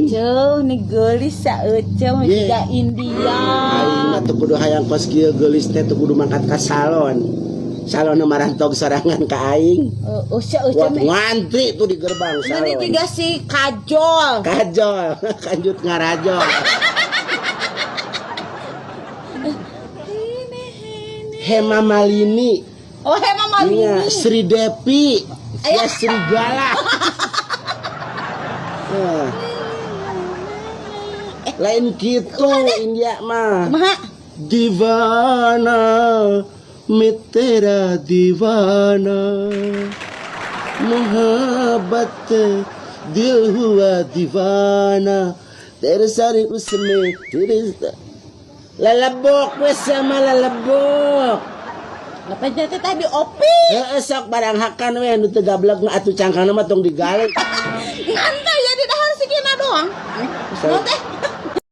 Ece nih gelis sa Ece juga India. Aing mah teu kudu hayang kos kieu geulis teh teu kudu mangkat ka salon. Salon marantog sorangan ka aing. Ece Buat ngantri tuh di gerbang salon. Ini juga si Kajol. Kajol, kanjut ngarajol. Hema Malini. Oh, Hema Malini. Iya, Sri Depi. Ya Serigala. Nah. Lain gitu India mah. Kumaha? Divana, mitera divana. Mohabbat dil hua divana. Tersari usme terista. Lalabok wes sama lalabok. Apa jadi tadi opi? Sok barang hakan we nu teu gablek mah atuh cangkangna mah tong digaleng. Ngantai jadi dahar sikina doang. Teh